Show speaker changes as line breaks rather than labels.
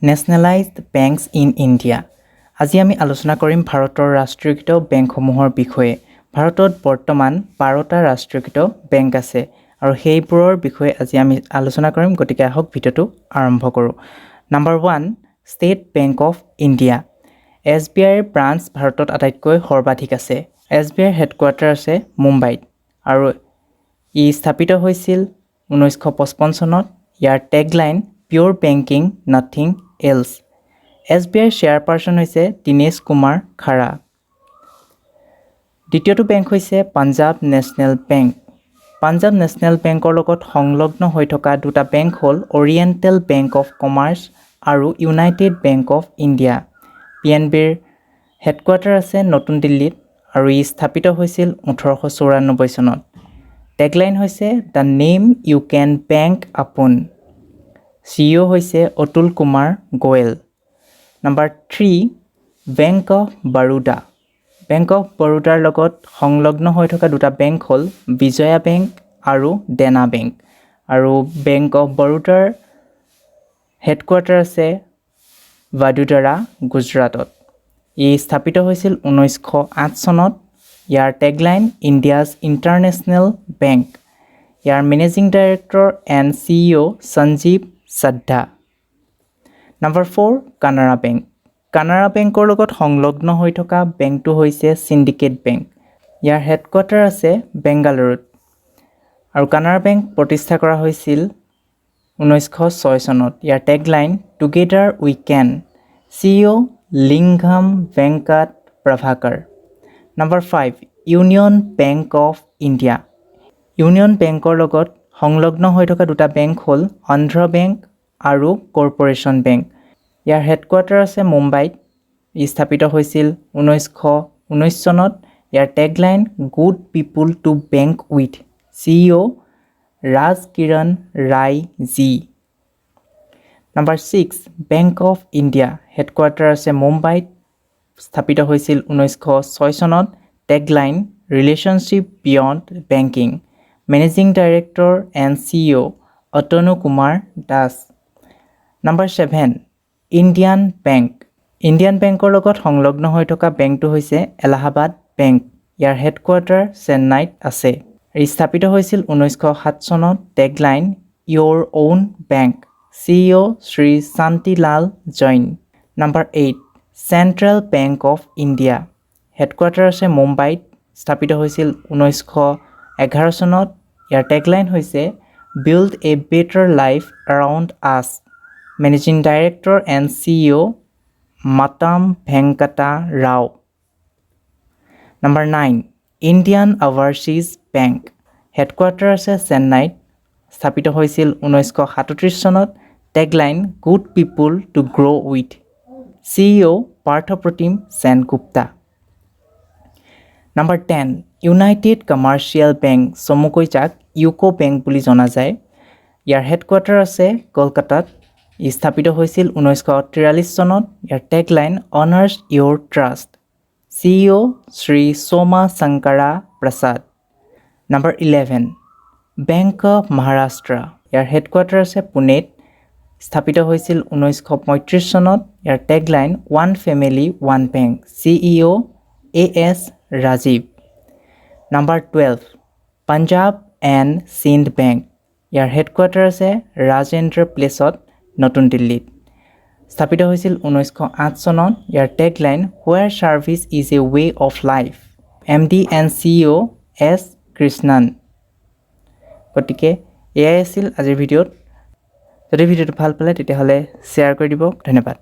Nationalized banks in India. আজি আমি আলোচনা কৰিম ভাৰতৰ ৰাষ্ট্ৰীয়কৃত বেংকসমূহৰ বিষয়ে। ভাৰতত বৰ্তমান 12টা ৰাষ্ট্ৰীয়কৃত বেংক আছে আৰু সেইবোৰৰ বিষয়ে আজি আমি আলোচনা কৰিম। গতিকে আহক ভিডিঅ'টো আৰম্ভ কৰোঁ। Number 1 State Bank of India. SBIৰ ব্ৰাঞ্চ ভাৰতত আটাইতকৈ সৰ্বাধিক আছে। SBIৰ হেডকোৱাৰ্টাৰ আছে মুম্বাইত আৰু ই স্থাপিত হৈছিল 1955 চনত। ইয়াৰ tagline pure banking nothing else. SBIৰ চেয়াৰপাৰ্চন হৈছে দীনেশ কুমাৰ খাৰা। দ্বিতীয়টো বেংক হৈছে Punjab National Bank. Punjab National বেংকৰ লগত সংলগ্ন হৈ থকা দুটা বেংক হ'ল অৰিয়েণ্টেল বেংক অফ কমাৰ্চ আৰু ইউনাইটেড বেংক অফ ইণ্ডিয়া। PNBৰ হেডকোৱাৰ্টাৰ আছে নতুন দিল্লীত আৰু ই স্থাপিত হৈছিল 1894 চনত। টেগলাইন হৈছে the name you can bank upon. CEO হৈছে Atul Kumar Goel. Number 3 Bank of Baroda. Bank of বৰোদাৰ লগত সংলগ্ন হৈ থকা দুটা বেংক হ'ল বিজয়া বেংক আৰু দেনা বেংক আৰু বেংক অফ বৰোদাৰ হেডকোৱাৰ্টাৰ আছে ভাডোদৰা গুজৰাটত। ই স্থাপিত হৈছিল 1908 চনত। ইয়াৰ টেগলাইন ইণ্ডিয়াজ ইণ্টাৰনেশ্যনেল বেংক। ইয়াৰ managing director and CEO Sanjiv Chadha. Number 4 Canara Bank. Canara বেংকৰ লগত সংলগ্ন হৈ থকা বেংকটো হৈছে চিণ্ডিকেট বেংক। ইয়াৰ হেডকোৱাৰ্টাৰ আছে বেংগালুৰুত আৰু কানাড়া বেংক প্ৰতিষ্ঠা কৰা হৈছিল 1906 চনত। ইয়াৰ tagline together we can. CEO Lingam Venkat Prabhakar. Number 5 Union Bank of India. Union বেংকৰ লগত সংলগ্ন হৈ থকা দুটা বেংক হ'ল অন্ধ্ৰ বেংক আৰু কৰ্পোৰেশ্যন বেংক। ইয়াৰ হেডকোৱাৰ্টাৰ আছে মুম্বাইত। ই স্থাপিত হৈছিল 1919 চনত। ইয়াৰ tagline good people to bank with. CEO Raj Kiran Rai ji. Number 6 Bank of India. Headquarter আছে মুম্বাইত। স্থাপিত হৈছিল 1906 চনত। Tagline relationship beyond banking. Managing director and CEO Atanu Kumar Das. Number 7 Indian bank. Indian বেংকৰ লগত সংলগ্ন হৈ থকা বেংকটো হৈছে এলাহাবাদ বেংক। ইয়াৰ হেডকোৱাৰ্টাৰ চেন্নাইত আছে। ই স্থাপিত হৈছিল 1907 চনত। Tagline your own bank. CEO Shri Shantilal Jain. Number 8 Central Bank of India. Headquarter আছে মুম্বাইত। স্থাপিত হৈছিল 1911 চনত। ইয়াৰ টেগলাইন হৈছে build a better life around us. Managing director and CEO Matam Venkata Rao. Number 9 Indian Overseas Bank. Headquarter আছে চেন্নাইত। স্থাপিত হৈছিল 1937 চনত। Tagline good people to grow' with. CEO Parthapratim Sengupta. Number 10 United Commercial Bank, চমুকৈ যাক ইউকো বেংক বুলি জনা যায়। ইয়াৰ হেডকোৱাৰ্টাৰ আছে কলকাতাত। ই স্থাপিত হৈছিল 1943 চনত। ইয়াৰ tagline honours your trust. CEO Shri Soma Sankara Prasad. Number 11 Bank of Maharashtra. ইয়াৰ হেডকোৱাৰ্টাৰ আছে পুনেত। স্থাপিত হৈছিল 1935 চনত। ইয়াৰ tagline one family one bank. CEO AS Rajeev. Number 12 Punjab and Sind Bank. ইয়াৰ হেডকোৱাৰ্টাৰ আছে ৰাজেন্দ্ৰ প্লেচত নতুন দিল্লীত। স্থাপিত হৈছিল 1908 চনত। ইয়াৰ tagline where service is a way of life. MD and CEO S Krishnan. গতিকে এয়াই আছিল আজিৰ ভিডিঅ'ত। যদি ভিডিঅ'টো ভাল পালে তেতিয়াহ'লে শ্বেয়াৰ কৰি দিব। ধন্যবাদ।